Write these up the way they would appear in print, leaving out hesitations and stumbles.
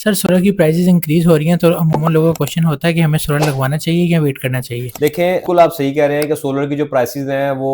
Sir solar की prices increase हो रही हैं तो अमूमन लोगों का क्वेश्चन होता है कि हमें सोलर लगवाना चाहिए या वेट करना चाहिए। देखें, बिल्कुल आप सही कह रहे हैं कि सोलर की जो प्राइसेस हैं वो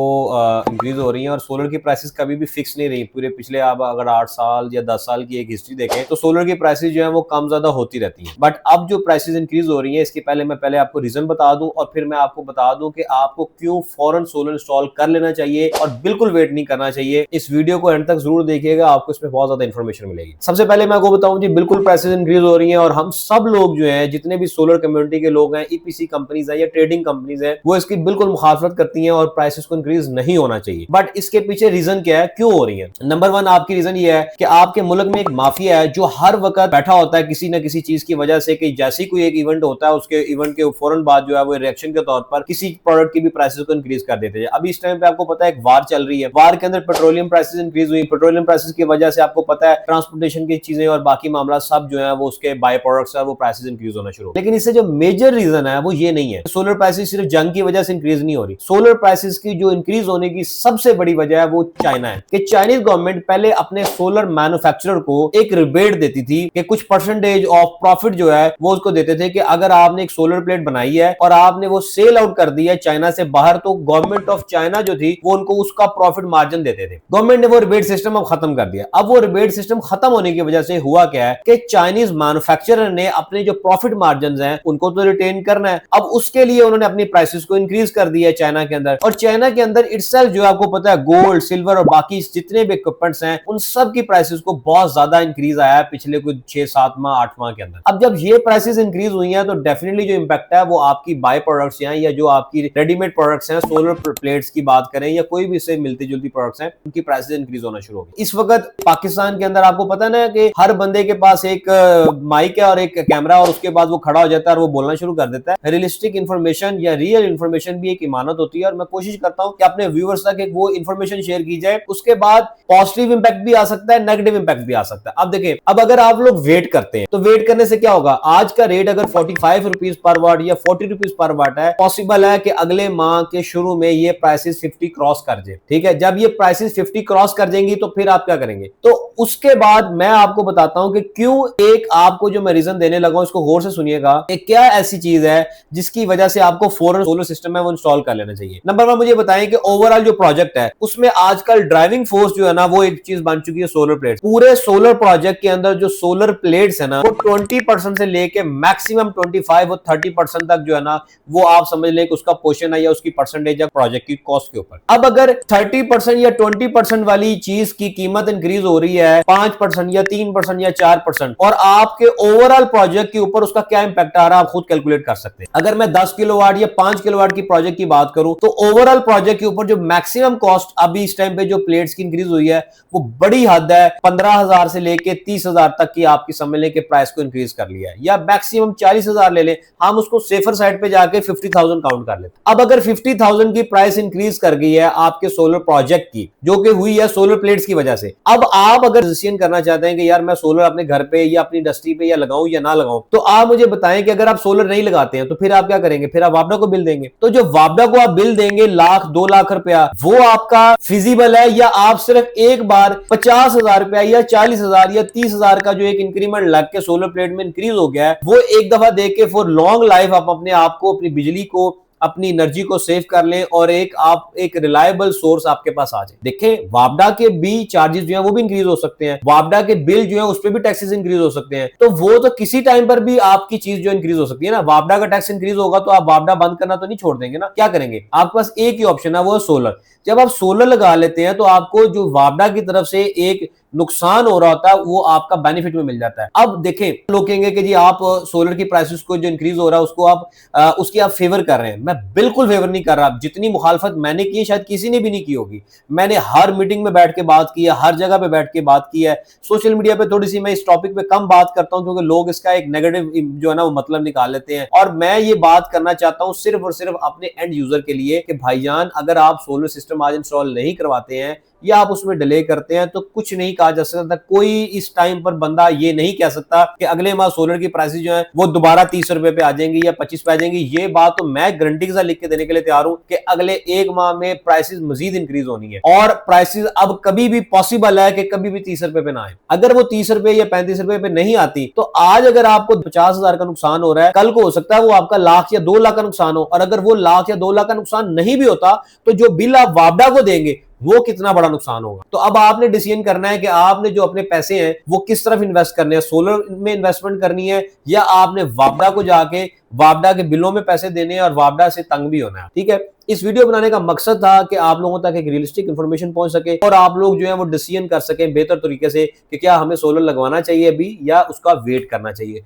इंक्रीज हो रही हैं और सोलर की प्राइसेस कभी भी फिक्स नहीं रही। पूरे पिछले आप अगर 8 साल या 10 साल की एक हिस्ट्री देखें तो सोलर की प्राइसेस जो है वो कम ज्यादा होती रहती हैं। बट अब जो प्राइसेस इंक्रीज हो रही हैं इसके पहले मैं आपको रीजन बता दूं और फिर मैं आपको बता दूं कि आपको क्यों फौरन सोलर इंस्टॉल कर लेना चाहिए और बिल्कुल वेट नहीं करना चाहिए। इस वीडियो को एंड तक जरूर देखिएगा, आपको इसमें बहुत ज्यादा इन्फॉर्मेशन मिलेगी। सबसे पहले मैं आपको बताऊं जी, बिल्कुल प्राइसेस इंक्रीज हो रही हैं और हम सब लोग जो है, जितने भी सोलर कम्युनिटी के लोग हैं, ईपीसी कंपनीज है या ट्रेडिंग कंपनीज है, वो इसकी बिल्कुल मुखालफत करती हैं और प्राइसेस को इंक्रीज नहीं होना चाहिए। बट इसके पीछे रीजन क्या है, क्यों हो रही है? नंबर 1 आपकी रीजन ये है कि आपके मुल्क में एक माफिया है जो हर वक्त बैठा होता है किसी न किसी चीज की वजह से, कि जैसे कोई एक इवेंट होता है उसके इवेंट के फौरन बाद जो है वो रिएक्शन के तौर पर किसी प्रोडक्ट की भी प्राइसेस को इंक्रीज कर देते हैं। अभी इस टाइम पे आपको पता है एक वार चल रही है, वार के अंदर पेट्रोलियम प्राइसेस इंक्रीज हुई। पेट्रोलियम प्राइसेस की वजह से आपको पता है ट्रांसपोर्टेशन की चीजें और बाकी मामला सब जो है वो उसके बाय प्रोडक्ट्स है वो प्राइसेस इंक्रीज होना शुरू। लेकिन इससे जो मेजर रीजन है वो ये नहीं है। सोलर प्राइसेस सिर्फ जंग की वजह से इंक्रीज नहीं हो रही। सोलर प्राइसेस की जो इंक्रीज होने की सबसे बड़ी वजह है वो चाइना है, कि चाइनीज गवर्नमेंट पहले अपने सोलर मैन्युफैक्चरर को एक रिबेट देती थी कि कुछ परसेंटेज ऑफ प्रॉफिट जो है वो उसको देते थे कि अगर आपने एक सोलर प्लेट बनाई है और आपने वो सेल आउट कर दी है चाइना से बाहर, तो गवर्नमेंट ऑफ चाइना जो थी वो उनको उसका प्रॉफिट मार्जिन देते थे। गवर्नमेंट ने वो रिबेट सिस्टम अब खत्म कर दिया। अब वो रिबेट सिस्टम खत्म होने की वजह से हुआ क्या है कि चाइनीज मैन्युफैक्चरर ने अपने जो प्रॉफिट मार्जिन हैं उनको तो रिटेन करना है। अब उसके लिए उन्होंने अपनी प्राइसेस को इंक्रीज कर दिया है चाइना के अंदर। और चाइना के अंदर इटसेल्फ जो आपको पता है गोल्ड, सिल्वर और बाकी जितने भी इक्विपमेंट्स हैं उन सब की प्राइसेस को बहुत ज्यादा इंक्रीज आया है पिछले कुछ 6-7 माह 8 माह के अंदर। अब जब ये प्राइसेस इंक्रीज हुई हैं तो डेफिनेटली जो इंपैक्ट है वो आपकी बाय प्रोडक्ट्स हैं या जो आपकी रेडीमेड प्रोडक्ट्स हैं, सोलर प्लेट्स की बात करें या कोई भी इससे मिलती जुलती प्रोडक्ट्स हैं, उनकी प्राइसेस इंक्रीज होना शुरू हो गई। इस वक्त पाकिस्तान के अंदर आपको पता ना कि हर बंदे के पास एक माइक है और एक कैमरा और उसके बाद वो खड़ा हो जाता है और वो बोलना शुरू कर देता है। रियलिस्टिक इन्फॉर्मेशन या रियल इन्फॉर्मेशन भी एक इमानत होती है और मैं कोशिश करता हूं कि अपने व्यूअर्स तक एक वो इन्फॉर्मेशन शेयर की जाए। उसके बाद पॉजिटिव इंपैक्ट भी आ सकता है, नेगेटिव इंपैक्ट भी आ सकता है। अब देखें, अब अगर आप लोग वेट करते हैं तो वेट करने से क्या होगा, आज का रेट अगर 45 रुपीज पर वाट या 40 रुपीज पर वाट है, पॉसिबल है कि अगले माह के शुरू में ये प्राइसेस 50 क्रॉस कर जाए। ठीक है, जब ये प्राइसेस 50 क्रॉस कर जाएंगी तो फिर आप क्या करेंगे? तो उसके बाद मैं आपको बताता हूं कि क्यों, एक आपको जो मैं रीजन देने लगा हूं इसको गौर से सुनिएगा कि क्या ऐसी चीज है जिसकी वजह से आपको फौरन सोलर सिस्टम है वो इंस्टॉल कर लेना चाहिए। नंबर 1 मुझे बताएं कि ओवरऑल जो प्रोजेक्ट है उसमें आजकल ड्राइविंग फोर्स जो है ना वो एक चीज बन चुकी है सोलर प्लेट्स। पूरे सोलर प्रोजेक्ट के अंदर जो सोलर प्लेट्स है ना वो 20% से लेके मैक्सिमम 25 और 30% तक जो है ना वो आप समझ लें कि उसका पोर्शन है या उसकी परसेंटेज है प्रोजेक्ट की कॉस्ट के ऊपर। अब अगर 30% या 20% वाली चीज की कीमत इंक्रीज हो रही है 5% या 3% या 4% और आपके ओवरऑल प्रोजेक्ट के ऊपर उसका क्या इंपैक्ट आ रहा है आप खुद कैलकुलेट कर सकते हैं। अगर मैं 10 किलोवाट या 5 किलोवाट की प्रोजेक्ट की बात करूं तो ओवरऑल प्रोजेक्ट के ऊपर जो मैक्सिमम कॉस्ट अभी इस टाइम पे जो प्लेट्स की इंक्रीज हुई है वो बड़ी हद है 15,000 से लेके 30,000 तक की आपकी समझ लें कि प्राइस को इंक्रीज कर लिया है, या मैक्सिमम 40,000 ले लें, हम उसको सेफर साइड पे जाके 50,000 काउंट कर लेते। अब अगर 50,000 की प्राइस इंक्रीज कर गई है आपके सोलर प्रोजेक्ट की, जो कि हुई है सोलर प्लेट्स की वजह से, अब आप अगर डिसीजन करना चाहते हैं कि यार मैं सोलर अपने घर पे या अपनी इंडस्ट्री पे या लगाऊं या ना लगाऊं, तो आप मुझे बताएं कि अगर आप सोलर नहीं लगाते हैं तो फिर आप क्या करेंगे? फिर आप वापडा को बिल देंगे। तो जो वापडा को आप बिल देंगे 1,00,000-2 लाख रुपया, वो आपका फिजिबल है, या आप सिर्फ एक बार 50,000 रुपया या 40,000 या 30,000 का जो एक इंक्रीमेंट लग के सोलर प्लेट में इंक्रीज हो गया है वो एक दफा देख के फॉर लॉन्ग लाइफ आप अपने आप को, अपनी बिजली को, अपनी एनर्जी को सेव कर लें और एक रिलायबल सोर्स आपके पास आ जाए। देखें, वापडा के भी चार्जेस जो है वो भी इंक्रीज हो सकते हैं, वापडा के बिल जो है उस पर भी टैक्सेस इंक्रीज हो सकते हैं। तो वो तो किसी टाइम पर भी आपकी चीज जो इंक्रीज हो सकती है ना, वापडा का टैक्स इंक्रीज होगा तो आप वापडा बंद करना तो नहीं छोड़ देंगे ना, क्या करेंगे? आपके पास एक ही ऑप्शन है, वो है सोलर। जब आप सोलर लगा लेते हैं तो आपको जो वापडा की तरफ से एक नुकसान हो रहा होता है वो आपका बेनिफिट में मिल जाता है। अब देखें, लोग कहेंगे कि जी आप सोलर की प्राइसेस को जो इंक्रीज हो रहा है उसको आप उसकी आप फेवर कर रहे हैं। मैं बिल्कुल फेवर नहीं कर रहा। जितनी मुखालफत मैंने की शायद किसी ने भी नहीं की होगी। मैंने हर मीटिंग में बैठ के बात की है, हर जगह पे बैठ के बात की है। सोशल मीडिया पे थोड़ी सी मैं इस टॉपिक पे कम बात करता हूं क्योंकि लोग इसका एक नेगेटिव जो है ना वो मतलब निकाल लेते हैं, और मैं ये बात करना चाहता हूं सिर्फ और सिर्फ अपने एंड यूजर के लिए कि भाईजान, अगर आप सोलर सिस्टम आज इंस्टॉल नहीं करवाते हैं या आप उसमें डिले करते हैं तो कुछ नहीं कहा जा सकता। कोई इस टाइम पर बंदा ये नहीं कह सकता कि अगले माह सोलर की प्राइसेस जो है वो दोबारा 30 रुपए पे आ जाएंगी या 25 पे आ जाएंगी। ये बात तो मैं गारंटी के साथ लिख के देने के लिए तैयार हूं कि अगले एक माह में प्राइसेस मजीद इंक्रीज होनी है और प्राइसेस अब कभी भी पॉसिबल है कि कभी भी 30 रुपए पे ना आए। अगर वो 30 रुपए या 35 रुपए पे नहीं आती तो आज अगर आपको 50,000 का नुकसान हो रहा है, कल को हो सकता है वो आपका लाख या 2 लाख का नुकसान हो, और अगर वो लाख या 2 लाख का नुकसान नहीं भी होता तो जो बिल आप वापडा को देंगे वो कितना बड़ा नुकसान होगा। तो अब आपने डिसीजन करना है कि आपने जो अपने पैसे हैं वो किस तरफ इन्वेस्ट करने हैं, सोलर में इन्वेस्टमेंट करनी है या आपने वापडा को जाके वापडा के बिलों में पैसे देने हैं और वापडा से तंग भी होना है। ठीक है, इस वीडियो बनाने का मकसद था कि आप लोगों तक एक रियलिस्टिक इंफॉर्मेशन पहुंच सके और आप लोग जो है वो डिसीजन कर सकें बेहतर तरीके से कि क्या हमें सोलर लगवाना चाहिए अभी या उसका वेट करना चाहिए।